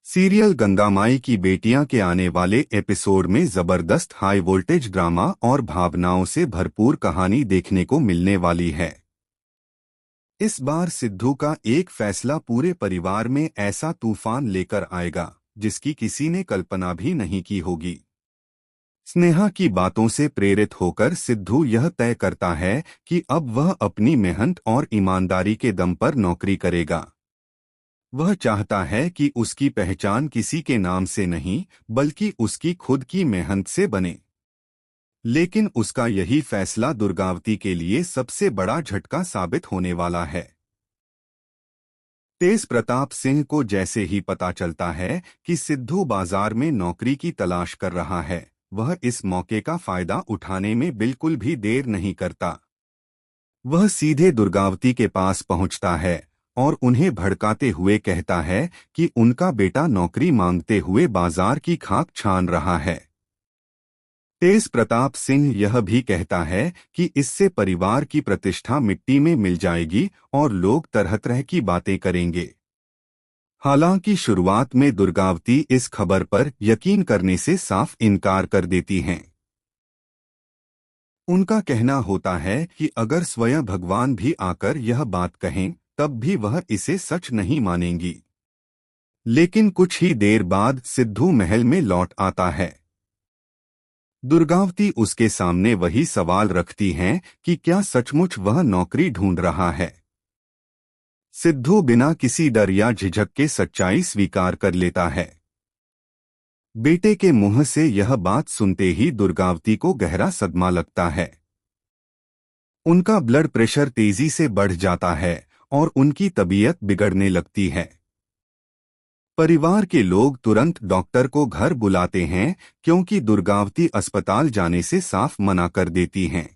Serial Gangamai की बेटियां के आने वाले एपिसोड में जबरदस्त हाई वोल्टेज ड्रामा और भावनाओं से भरपूर कहानी देखने को मिलने वाली है। इस बार सिद्धू का एक फैसला पूरे परिवार में ऐसा तूफान लेकर आएगा जिसकी किसी ने कल्पना भी नहीं की होगी। स्नेहा की बातों से प्रेरित होकर सिद्धू यह तय करता है कि अब वह अपनी मेहनत और ईमानदारी के दम पर नौकरी करेगा। वह चाहता है कि उसकी पहचान किसी के नाम से नहीं बल्कि उसकी खुद की मेहनत से बने। लेकिन उसका यही फैसला दुर्गावती के लिए सबसे बड़ा झटका साबित होने वाला है। तेज प्रताप सिंह को जैसे ही पता चलता है कि सिद्धू बाजार में नौकरी की तलाश कर रहा है, वह इस मौके का फायदा उठाने में बिल्कुल भी देर नहीं करता। वह सीधे दुर्गावती के पास पहुंचता है और उन्हें भड़काते हुए कहता है कि उनका बेटा नौकरी मांगते हुए बाजार की खाक छान रहा है। तेज प्रताप सिंह यह भी कहता है कि इससे परिवार की प्रतिष्ठा मिट्टी में मिल जाएगी और लोग तरह तरह की बातें करेंगे। हालांकि शुरुआत में दुर्गावती इस खबर पर यकीन करने से साफ इनकार कर देती हैं। उनका कहना होता है कि अगर स्वयं भगवान भी आकर यह बात कहें तब भी वह इसे सच नहीं मानेंगी। लेकिन कुछ ही देर बाद सिद्धू महल में लौट आता है। दुर्गावती उसके सामने वही सवाल रखती हैं कि क्या सचमुच वह नौकरी ढूंढ रहा है। सिद्धू बिना किसी डर या झिझक के सच्चाई स्वीकार कर लेता है। बेटे के मुंह से यह बात सुनते ही दुर्गावती को गहरा सदमा लगता है। उनका ब्लड प्रेशर तेजी से बढ़ जाता है और उनकी तबीयत बिगड़ने लगती है। परिवार के लोग तुरंत डॉक्टर को घर बुलाते हैं क्योंकि दुर्गावती अस्पताल जाने से साफ मना कर देती हैं।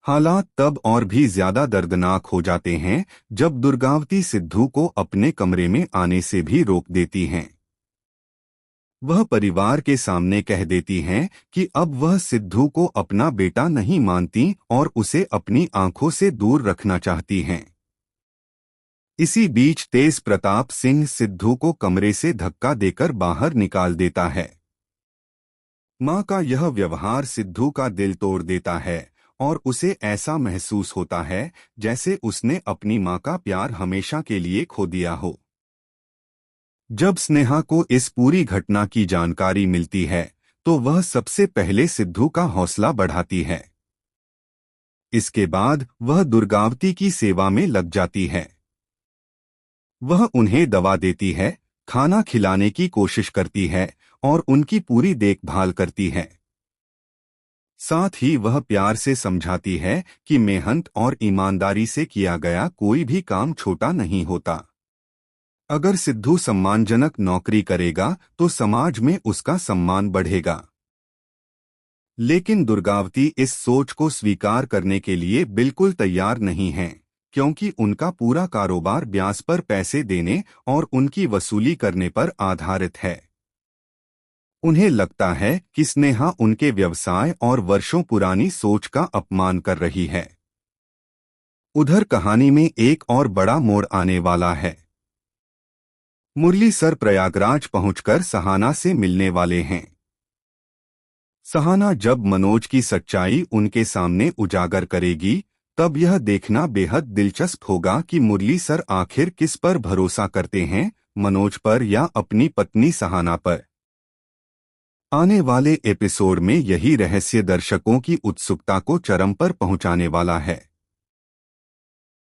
हालात तब और भी ज्यादा दर्दनाक हो जाते हैं जब दुर्गावती सिद्धू को अपने कमरे में आने से भी रोक देती हैं। वह परिवार के सामने कह देती हैं कि अब वह सिद्धू को अपना बेटा नहीं मानती और उसे अपनी आंखों से दूर रखना चाहती हैं। इसी बीच तेज प्रताप सिंह सिद्धू को कमरे से धक्का देकर बाहर निकाल देता है। मां का यह व्यवहार सिद्धू का दिल तोड़ देता है और उसे ऐसा महसूस होता है जैसे उसने अपनी मां का प्यार हमेशा के लिए खो दिया हो। जब स्नेहा को इस पूरी घटना की जानकारी मिलती है तो वह सबसे पहले सिद्धू का हौसला बढ़ाती है। इसके बाद वह दुर्गावती की सेवा में लग जाती है। वह उन्हें दवा देती है, खाना खिलाने की कोशिश करती है और उनकी पूरी देखभाल करती है। साथ ही वह प्यार से समझाती है कि मेहनत और ईमानदारी से किया गया कोई भी काम छोटा नहीं होता। अगर सिद्धू सम्मानजनक नौकरी करेगा तो समाज में उसका सम्मान बढ़ेगा। लेकिन दुर्गावती इस सोच को स्वीकार करने के लिए बिल्कुल तैयार नहीं है क्योंकि उनका पूरा कारोबार ब्याज पर पैसे देने और उनकी वसूली करने पर आधारित है। उन्हें लगता है कि स्नेहा उनके व्यवसाय और वर्षों पुरानी सोच का अपमान कर रही है। उधर कहानी में एक और बड़ा मोड़ आने वाला है। मुरली सर प्रयागराज पहुंचकर सहाना से मिलने वाले हैं। सहाना जब मनोज की सच्चाई उनके सामने उजागर करेगी तब यह देखना बेहद दिलचस्प होगा कि मुरली सर आखिर किस पर भरोसा करते हैं, मनोज पर या अपनी पत्नी सहाना पर। आने वाले एपिसोड में यही रहस्य दर्शकों की उत्सुकता को चरम पर पहुंचाने वाला है।